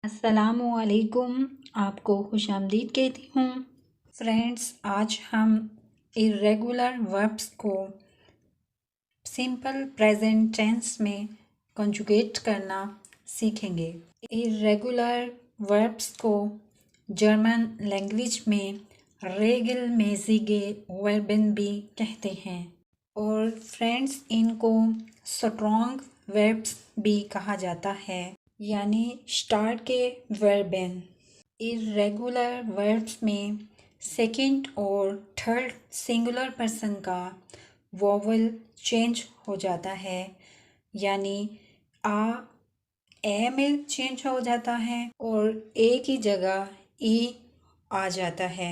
अस्सलामुअलैकुम। आपको खुशामदीद कहती हूँ। फ्रेंड्स, आज हम इर्रेगुलर वर्ब्स को सिंपल प्रेजेंट टेंस में कंजुगेट करना सीखेंगे। इर्रेगुलर वर्ब्स को जर्मन लैंग्वेज में रेगलमेजिगे वर्बेन भी कहते हैं और फ्रेंड्स इनको स्ट्रॉन्ग वर्ब्स भी कहा जाता है, यानी स्टार्ट के वर्बेन। इर्रेगुलर वर्ब्स में सेकंड और थर्ड सिंगुलर पर्सन का वोवल चेंज हो जाता है, यानी आ ए में चेंज हो जाता है और ए की जगह ई आ जाता है।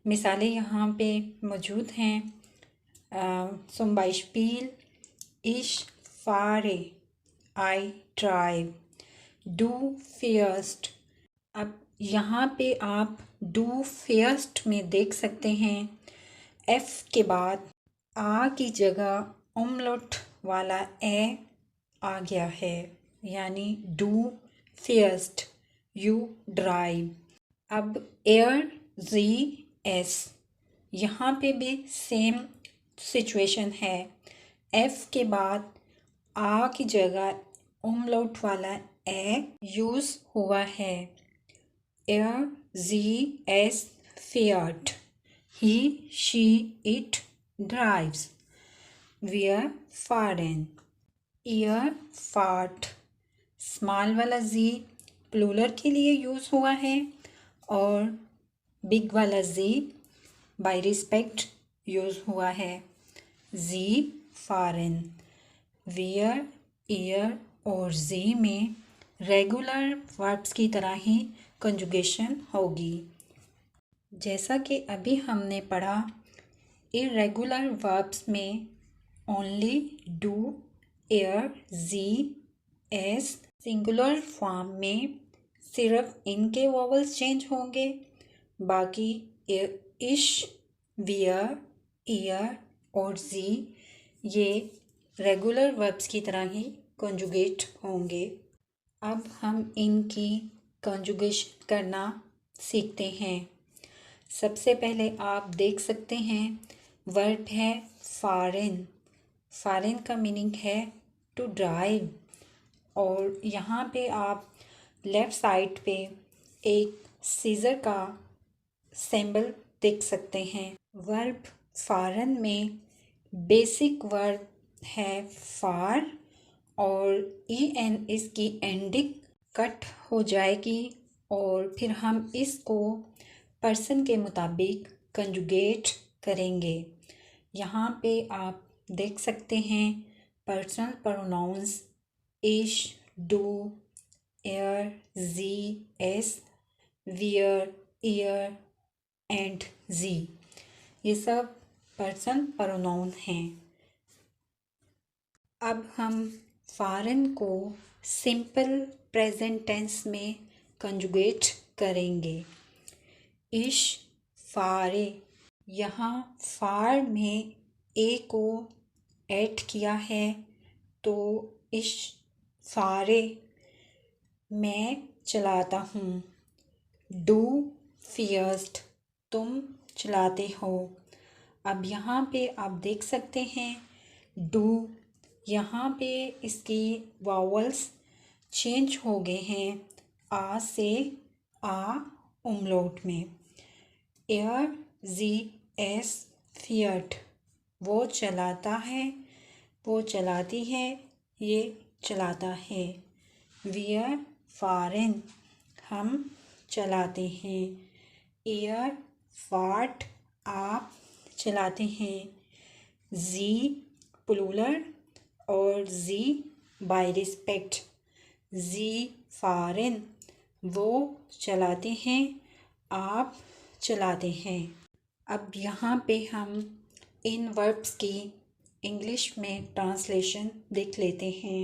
मिसालें यहाँ पे मौजूद हैं। zum Beispiel ich fahre, I drive, du fährst। अब यहाँ पे आप do fährst में देख सकते हैं F के बाद आ की जगह umlaut वाला ए आ गया है, यानी do fährst, you drive। अब एस यहाँ पे भी सेम सिचुएशन है। एफ के बाद आ की जगह umlaut वाला ए यूज़ हुआ है। S fährt, he, she, it drives, wir fahren, ihr fahrt। Small वाला जी प्लूरल के लिए यूज़ हुआ है और बिग वाला जी बाय रिस्पेक्ट यूज़ हुआ है। जी फारेन। वियर, ईयर और जी में रेगुलर वर्ब्स की तरह ही कंजुगेशन होगी। जैसा कि अभी हमने पढ़ा, इर्रेगुलर वर्ब्स में only do, air, ji, S singular form में सिर्फ इनके वोवल्स चेंज होंगे, बाकी इश, वियर, ईयर और जी ये रेगुलर वर्ब्स की तरह ही कंजुगेट होंगे। अब हम इनकी कंजुगेशन करना सीखते हैं। सबसे पहले आप देख सकते हैं वर्ब है फारेन। फारेन का मीनिंग है टू ड्राइव और यहाँ पे आप लेफ़्ट साइड पे एक सीज़र का सिंबल देख सकते हैं। वर्ब फारन में बेसिक वर्ब है फार और एन इसकी एंडिंग कट हो जाएगी और फिर हम इसको पर्सन के मुताबिक कंजुगेट करेंगे। यहाँ पे आप देख सकते हैं पर्सनल प्रोनाउंस इश, डू, एयर, जी, एस, वियर, ईयर एंड जी, ये सब पर्सन प्रोनाउन हैं। अब हम फारन को सिंपल प्रेजेंट टेंस में कंजुगेट करेंगे। इश फारे, यहाँ फार में ए को ऐड किया है तो इश फारे, मैं चलाता हूँ। डू फियर्स्ट, तुम चलाते हो। अब यहाँ पे आप देख सकते हैं डू, यहाँ पे इसकी वावल्स चेंज हो गए हैं आ से आ umlaut में। एयर, जी, एस फियर्ट, वो चलाता है, वो चलाती है, ये चलाता है। वियर फारेन, हम चलाते हैं। एयर फार्ट, आप चलाते हैं। जी प्लूरल और जी बाय रिस्पेक्ट, जी फारेन, वो चलाते हैं, आप चलाते हैं। अब यहाँ पे हम इन वर्ब्स की इंग्लिश में ट्रांसलेशन देख लेते हैं।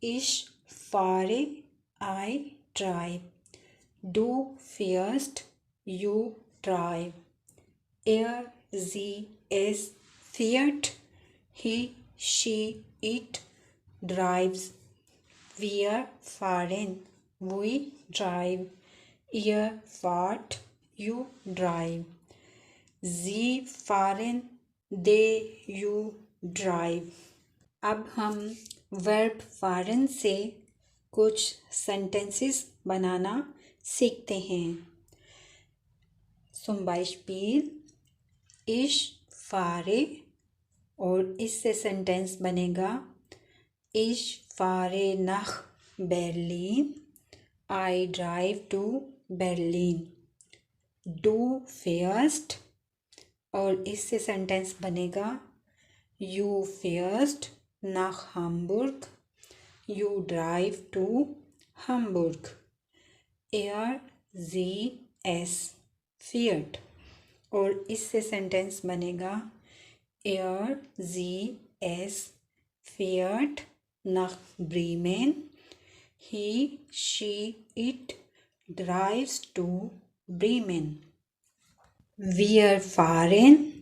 इश फारे, आई ड्राइव, डू फियर्स्ट, यू ड्राइव, एयर, जी, एस फियर्ट, ही, शी, इट ड्राइव्स, वियर फारेन, We drive. Ihr fahrt. You drive. Sie fahren. They, you drive. अब हम वर्ब fahren से कुछ सेंटेंसेस बनाना सीखते हैं। Zum Beispiel ich fahre और इससे सेंटेंस बनेगा Ich fahre nach Berlin. I drive to Berlin. Du fährst और इससे सेंटेंस बनेगा You fährst nach Hamburg. You drive to Hamburg. Sie, es fährt और इससे सेंटेंस बनेगा sie, es fährt nach Bremen. He, she, it drives to Bremen. Wir fahren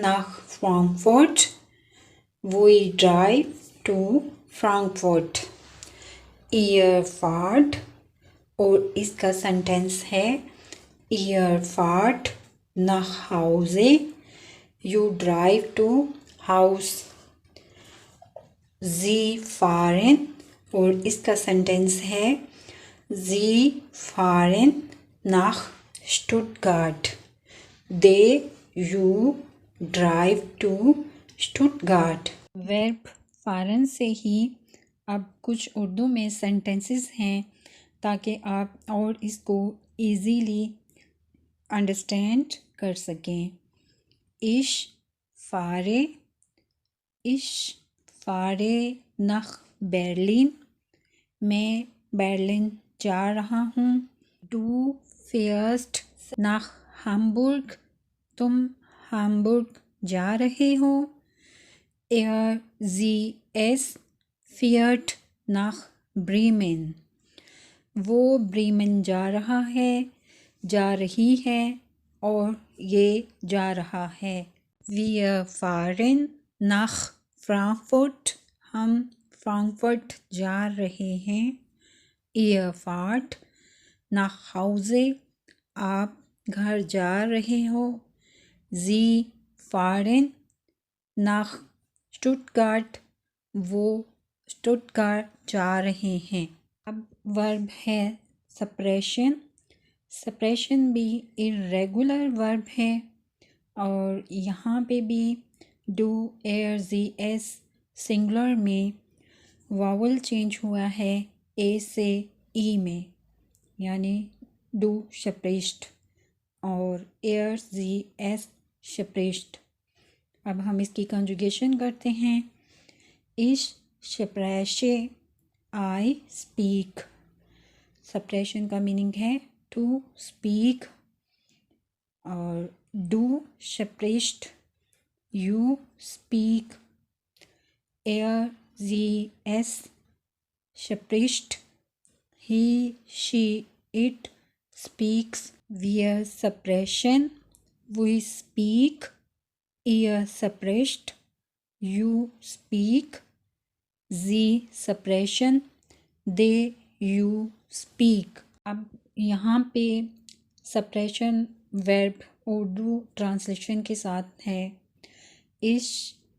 nach Frankfurt. We drive to Frankfurt. Ihr fahrt और इसका sentence है Ihr fahrt nach Hause. You drive to house. Sie fahren और इसका sentence है Sie fahren nach Stuttgart. They, you drive to Stuttgart. Verb फारन से ही अब कुछ उर्दू में सेंटेंसेस हैं ताकि आप और इसको इजीली अंडरस्टैंड कर सकें। Ich fahre nach Berlin. मैं बर्लिन जा रहा हूँ। Du fährst nach Hamburg. तुम हाम्बुर्ग जा रहे हो। Sie, es fährt nach Bremen. वो ब्रीमेन जा रहा है, जा रही है और ये जा रहा है। Wir fahren nach Frankfurt. हम फ्रैंकफर्ट जा रहे हैं। Ihr fahrt nach Hause. आप घर जा रहे हो। Sie fahren nach Stuttgart. वो स्टुटगार्ट जा रहे हैं। अब वर्ब है सप्रेशन। सप्रेशन भी इरेगुलर वर्ब है और यहाँ पे भी do air ji S singular में वावल चेंज हुआ है ए से ई में, यानी डू शप्रेस्ट और एयर जी एस शप्रेस्ट। अब हम इसकी कंजुगेशन करते हैं। इश शप्रेशे आई स्पीक। सप्रेशन का मीनिंग है टू स्पीक और डू शप्रेस्ट यू स्पीक। एयर जी एस शप्रेस्ट ही शी इट स्पीक्स। वियर सप्रेशन वी स्पीक। ईयर सप्रेस्ट यू स्पीक। जी सप्रेशन दे यू स्पीक। अब यहाँ पे सप्रेशन वर्ब उर्दू ट्रांसलेशन के साथ है। इस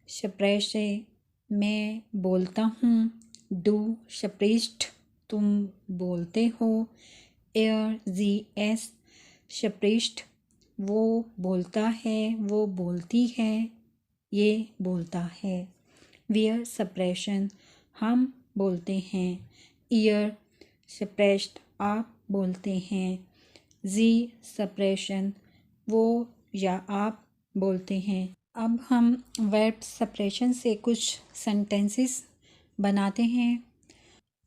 शप्रेश से मैं बोलता हूँ। डू शप्रेस्ट तुम बोलते हो। एयर जी एस शप्रेस्ट वो बोलता है, वो बोलती है, ये बोलता है। वियर सप्रेशन हम बोलते हैं। ईयर सप्रेस्ट आप बोलते हैं। जी सप्रेशन वो या आप बोलते हैं। अब हम वर्ब सप्रेशन से कुछ सेंटेंसेस बनाते हैं।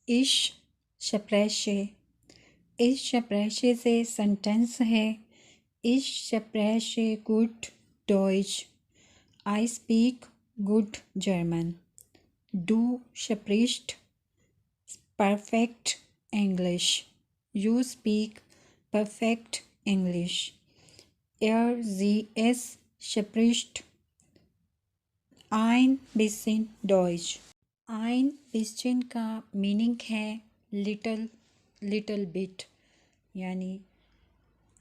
इश शप्रेशे। इश शप्रेशे से सेंटेंस है इश शप्रेशे गुड डॉइच। I speak good German. डू शप्रेस्ट perfect English. You speak perfect English. Er, sie, es spricht ein bisschen Deutsch. आइन बिस्चिन का मीनिंग है लिटिल, लिटिल बिट, यानी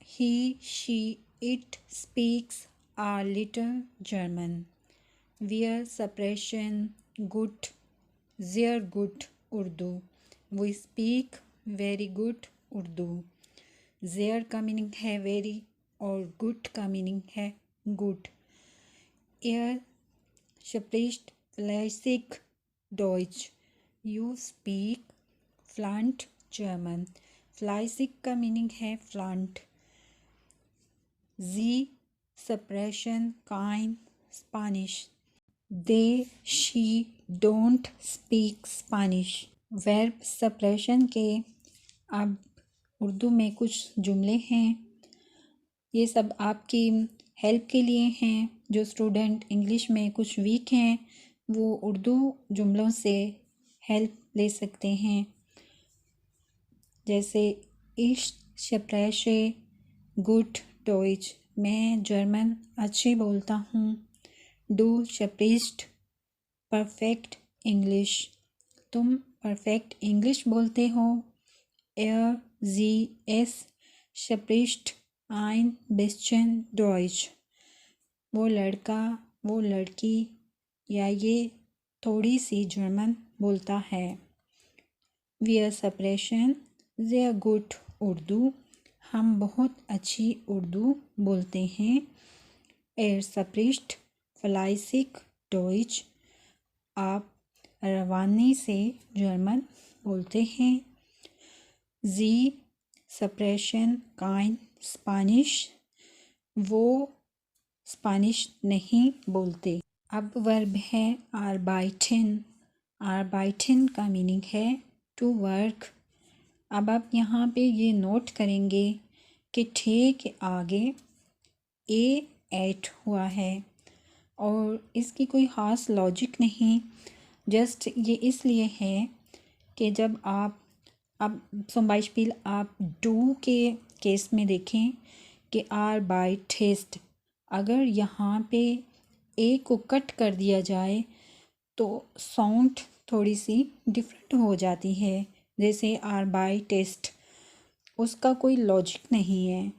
he she it speaks a little German. वियर सप्रेशन गुड, जेयर गुड Urdu, we speak very good Urdu. जेयर का मीनिंग है वेरी और गुड का मीनिंग है गुड। एयर स्प्रिcht flüssig Deutsch, you speak fluent German. फ्लाइसिक का मीनिंग है फ्लंट। जी सप्रेशन काइन स्पेनिश, they she don't speak Spanish. Verb सप्रेशन के अब उर्दू में कुछ जुमले हैं, ये सब आपकी हेल्प के लिए हैं। जो स्टूडेंट इंग्लिश में कुछ वीक हैं वो उर्दू जुमलों से हेल्प ले सकते हैं। जैसे इश स्प्रेche गुड डॉइच, मैं जर्मन अच्छी बोलता हूँ। डू स्प्रिcht परफेक्ट इंग्लिश, तुम परफेक्ट इंग्लिश बोलते हो। जी एस स्प्रिcht ein bisschen Deutsch, वो लड़का, वो लड़की या ये थोड़ी सी जर्मन बोलता है। Wir sprechen sehr gut Urdu, हम बहुत अच्छी उर्दू बोलते हैं। spricht flüssig Deutsch, आप रवानी से जर्मन बोलते हैं। Sie sprechen kein Spanish, वो स्पेनिश नहीं बोलते। अब वर्ब है arbeiten, arbeiten का मीनिंग है टू वर्क। अब आप यहाँ पे ये नोट करेंगे कि ठे के आगे ए ऐड हुआ है और इसकी कोई ख़ास लॉजिक नहीं, जस्ट ये इसलिए है कि जब आप अब zum Beispiel आप डू के केस में देखें कि arbeitest, अगर यहाँ पे ए को कट कर दिया जाए तो साउंड थोड़ी सी डिफरेंट हो जाती है। जैसे arbeitest, उसका कोई लॉजिक नहीं है,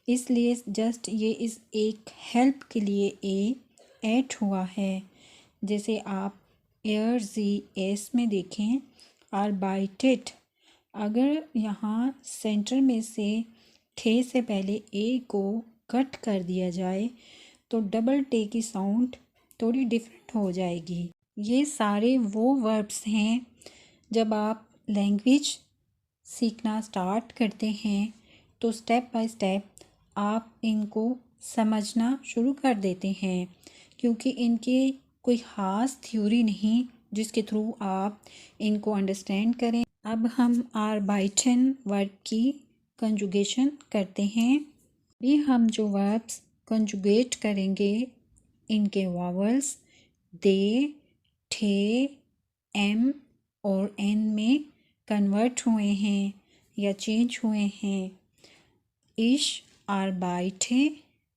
इसलिए जस्ट ये इस एक हेल्प के लिए ए ऐड हुआ है। जैसे आप एस में देखें arbeitet, अगर यहाँ सेंटर में से थे से पहले ए को कट कर दिया जाए तो डबल टे की साउंड थोड़ी डिफरेंट हो जाएगी। ये सारे वो वर्ब्स हैं जब आप लैंग्वेज सीखना स्टार्ट करते हैं तो स्टेप बाय स्टेप आप इनको समझना शुरू कर देते हैं, क्योंकि इनके कोई ख़ास थ्योरी नहीं जिसके थ्रू आप इनको अंडरस्टैंड करें। अब हम arbeiten वर्ब की कंजुगेशन करते हैं। भी हम जो वर्ब्स कंजुगेट करेंगे इनके वावल्स दे, ठे, एम और एन में कन्वर्ट हुए हैं या चेंज हुए हैं। इश arbeite,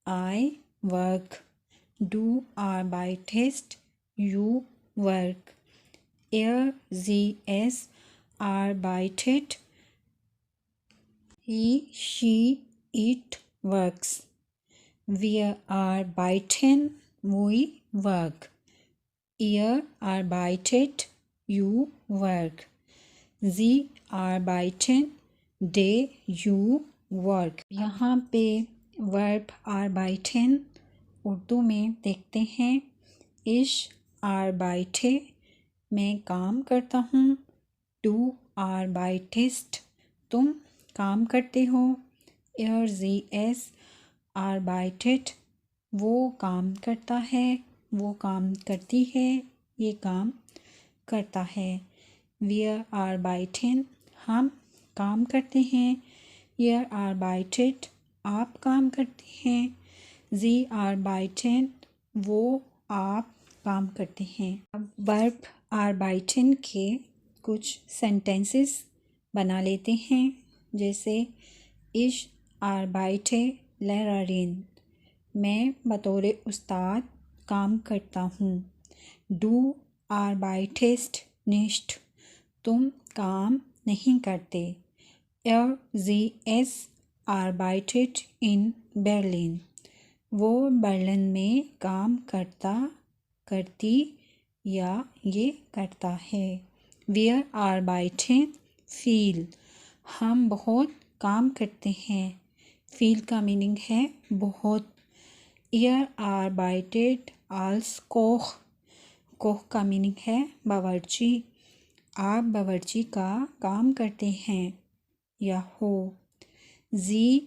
I work, do arbeitest, you work. G S arbeitet, he, she, it works। Wir arbeiten, we work। Ihr arbeitet, you work। Sie arbeiten, they, you work। यहाँ पे वर्ब arbeiten उर्दू में देखते हैं। इश arbeite, मैं काम करता हूँ। डू arbeitest, तुम काम करते हो। जी एस arbeitet, वो काम करता है, वो काम करती है, ये काम करता है। Wir arbeiten, हम काम करते हैं। Ihr arbeitet, आप काम करते हैं। Sie arbeiten, वो आप काम करते हैं। अब वर्ब arbeiten के कुछ सेंटेंसेस बना लेते हैं। जैसे इश arbeite Lehrerin, मैं बतौर उस्ताद काम करता हूँ। डू arbeitest nicht, तुम काम नहीं करते। Sie es arbeitet in Berlin, वो बर्लिन में काम करती या ये करता है। Wir arbeiten viel, हम बहुत काम करते हैं। viel का मीनिंग है बहुत। Ihr arbeitet als Koch, कोह का मीनिंग है बावर्ची। आप बावर्ची का काम करते हैं या हो। Sie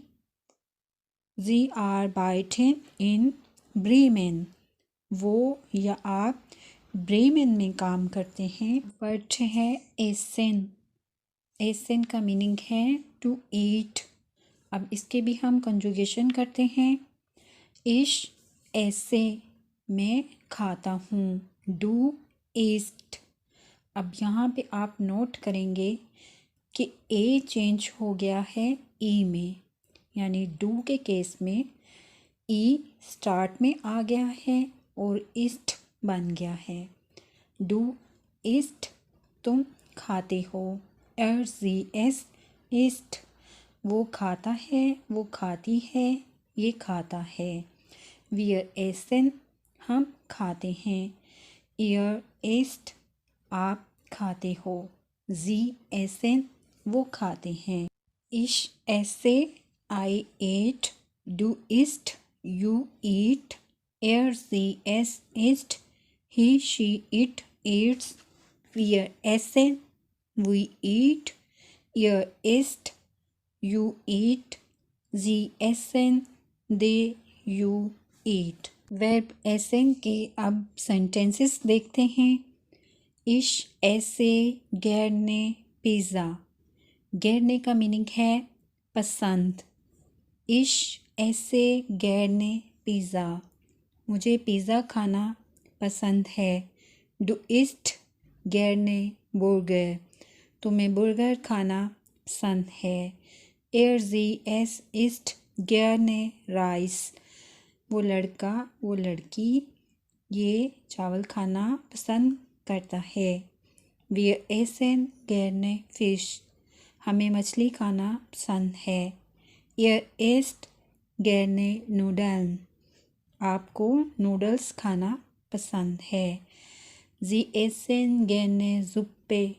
arbeiten in Bremen, वो या आप ब्रेमेन में काम करते हैं। वर्ड है एसन। एसन का मीनिंग है टू ईट। अब इसके भी हम कंजुगेशन करते हैं। इश ऐसे, मैं खाता हूँ। Do east. अब यहाँ पे आप नोट करेंगे कि ए चेंज हो गया है ई में, यानी डू के केस में ई स्टार्ट में आ गया है और ईस्ट बन गया है। डू ईस्ट, तुम खाते हो। जी एस ईस्ट, वो खाता है, वो खाती है, ये खाता है। वियर एसन, हम खाते हैं। ईयर ईस्ट, आप खाते हो। जी एसन, वो खाते हैं। इश ऐसे, आई एट। डू ईस्ट, यू ईट। जी एस ईस्ट, ही शी इट ईट्स। वियर एसन, वी ईट। ईयर ईस्ट, यू ईट। जी एसन, दे यू ईट। वर्ब एसन के अब सेंटेंसेस देखते हैं। इश ऐसे गैरने पिज़्ज़ा। गैरने का मीनिंग है पसंद। इश ऐसे गैरने पिज़्ज़ा, मुझे पिज़्ज़ा खाना पसंद है। डू ईस्ट गैरने बर्गर, तुम्हें बर्गर खाना पसंद है। जी एस ईस्ट गैरने राइस, वो लड़का वो लड़की ये चावल खाना पसंद करता है। Wir essen gerne Fisch, हमें मछली खाना पसंद है। Ihr esst gerne Nudeln, आपको नूडल्स खाना पसंद है। Sie essen gerne Suppe,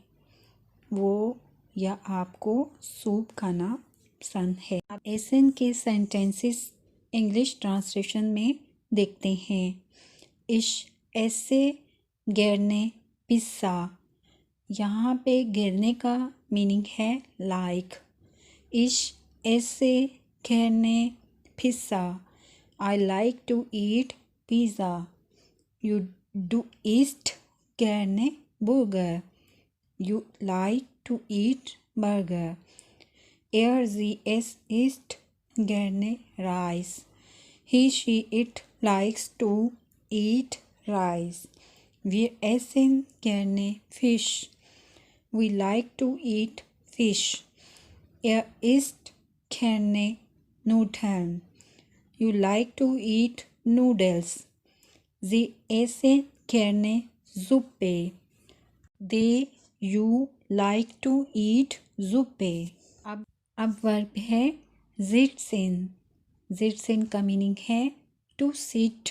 वो या आपको सूप खाना पसंद है। अब एसन के सेंटेंसेस इंग्लिश ट्रांसलेशन में देखते हैं। इश ऐसे गैरने पिस्सा, यहाँ पे गिरने का मीनिंग है लाइक। इश ऐसे गैरने पिस्सा, I like to eat pizza. यू डू ईस्ट गैरने बर्गर, you like to eat burger. जी एस ईस्ट गैरने राइस, he she it likes to eat rice. Wir essen gerne Fisch, we like to eat fish. Isst gerne Nudeln, you like to eat noodles. Sie essen gerne Suppe, you like to eat Suppe. अब verb है sitzen. sitzen का meaning है to sit,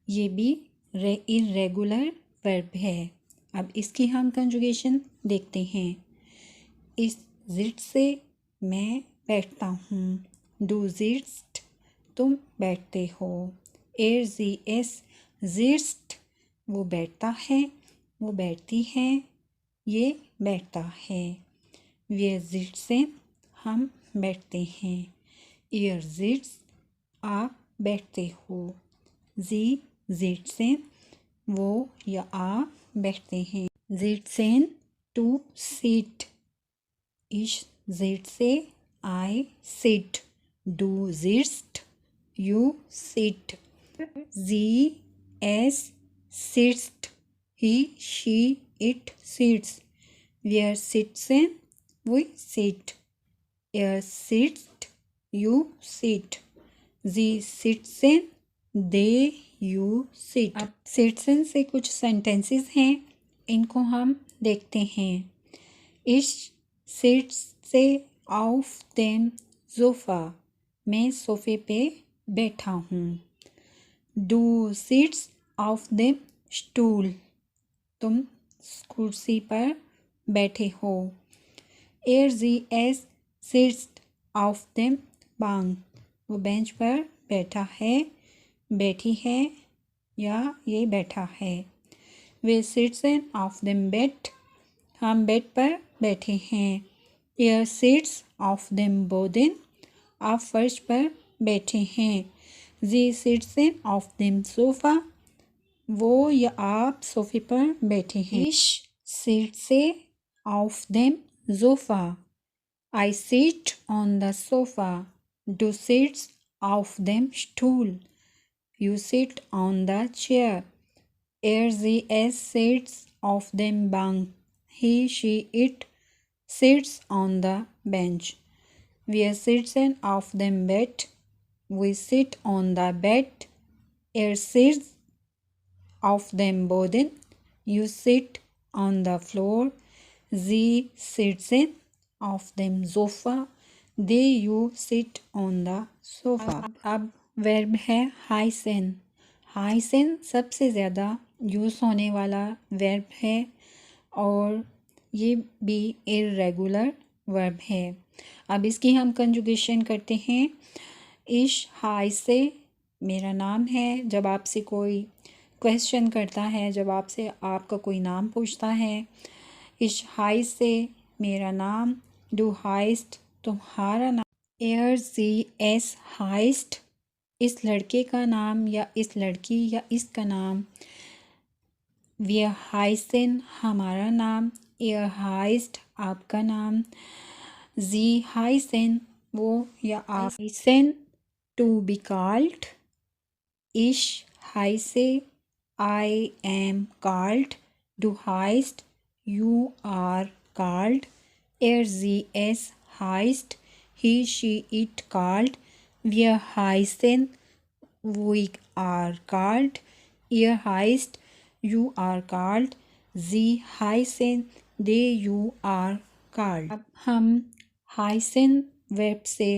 ये भी irregular verb है। अब इसकी हम कंजुगेशन देखते हैं। इस जिट से मैं बैठता हूँ। डू जिट्स्ट, तुम बैठते हो। जी एस जिट्स्ट, वो बैठता है, वो बैठती है, ये बैठता है। वे जिट से हम बैठते हैं। ईयर जिट्स, आप बैठते हो। जी जिट से वो या आप बैठते हैं। जिट से टू सीट। इश जिट से आई सिट। डू जिट्स्ट, यू सिट। जी एस सिट्स्ट, ही शी इट सिट्स। वेयर सिट से वी सिट। एयर सिट्स्ट, यू सिट। जी सिट से दे यू सिट। अब सिट्सन से कुछ सेंटेंसेस हैं, इनको हम देखते हैं। इश सिट्स ऑफ देम सोफ़ा, मैं सोफ़े पे बैठा हूँ। Do seats of them stool, तुम कुर्सी पर बैठे हो। Er G S seats of them बांग, वो बेंच पर बैठा है, बैठी है या ये बैठा है। वे सिट्स ऑफ देम बेड, हम बेड पर बैठे हैं। एयर सिट्स ऑफ देम बोर्डन, आप फर्श पर बैठे हैं। जी सिट्स ऑफ देम सोफ़ा, वो या आप सोफ़े पर बैठे हैं। इश सिट्स ऑफ देम सोफ़ा, I sit on the sofa. डू सिट्स ऑफ देम स्टूल, you sit on the chair. एर जी एस सिट्स ऑफ देम bunk, he she it sits on the bench। We sits of them bed, we sit on the bed। Er sits of them boden, you sit on the floor। She sits of them sofa, they you sit on the sofa। अब verb है हाइसन। हाइसन सबसे ज़्यादा use होने वाला verb है और ये भी इर्रेगुलर वर्ब है। अब इसकी हम कंजुगेशन करते हैं। इश हाय से, मेरा नाम है। जब आपसे कोई क्वेश्चन करता है, जब आपसे आपका कोई नाम पूछता है, इश हाय से मेरा नाम। डू हाइस्ट, तुम्हारा नाम। एयर जी एस हाइस्ट, इस लड़के का नाम या इस लड़की या इसका नाम। वी हाइसन, हमारा नाम। एयर हाइस्ट, आपका नाम। जी हाइसन, वो या आप। हाइसन, टू बी कॉल्ड। इश हाइसे, आई एम कॉल्ड। डू हाइस्ट, यू आर कॉल्ड। एर जी एस हाइस्ट, ही शी इट कॉल्ड। वी हाइसन, वी आर कॉल्ड। ईयर हाइस्ट, you are called। sie heißen, they you are called। अब हम हाइसन वर्ब से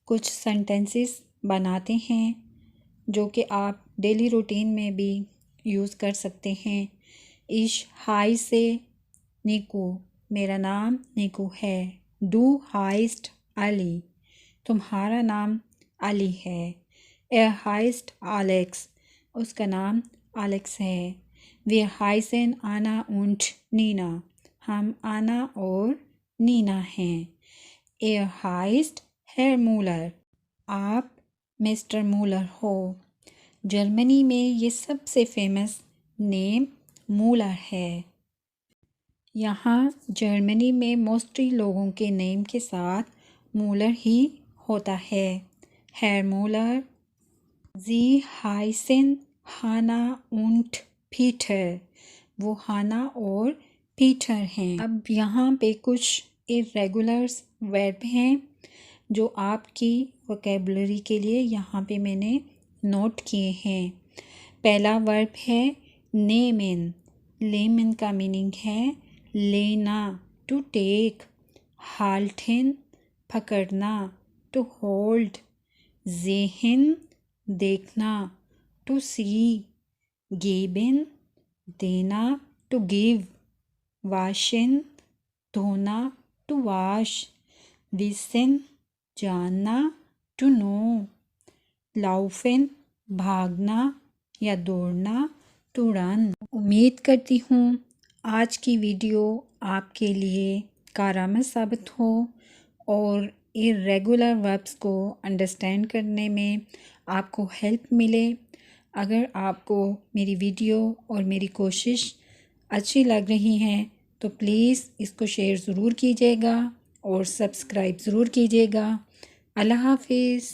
कुछ सेंटेंसेस बनाते हैं जो कि आप डेली रूटीन में भी यूज़ कर सकते हैं। इश हाई से निकू, मेरा नाम निकू है। डू हाइस्ट अली, तुम्हारा नाम अली है। ए हाइस्ट एलेक्स, उसका नाम एलेक्स है। वे हाइसन आना und नीना, हम आना और नीना हैं। ए हाइस्ट हेर मूलर, आप मिस्टर मूलर हो। जर्मनी में ये सबसे फेमस नेम मूलर है। यहाँ जर्मनी में मोस्टली लोगों के नेम के साथ मूलर ही होता है। हेर मूलर। जी हाइसन हाना und पीटर, वो हाना और पीटर हैं। अब यहाँ पे कुछ इर्रेगुलर्स वर्ब हैं जो आपकी वोकेबलरी के लिए यहाँ पे मैंने नोट किए हैं। पहला वर्ब है नेमेन। लेमन का मीनिंग है लेना, टू टेक। हाल्टेन, पकड़ना, टू होल्ड। ज़ेहन, देखना, टू सी। गेबन, देना, टू गिव। वाशन, धोना, टू वाश। विसन, जानना, टू नो। लाउफन, भागना या दौड़ना, टू रन। उम्मीद करती हूँ आज की वीडियो आपके लिए कारआमद साबित हो और इर्रेगुलर वर्ब्स को अंडरस्टैंड करने में आपको हेल्प मिले। अगर आपको मेरी वीडियो और मेरी कोशिश अच्छी लग रही है तो प्लीज़ इसको शेयर ज़रूर कीजिएगा और सब्सक्राइब ज़रूर कीजिएगा। अल्लाह हाफिज़।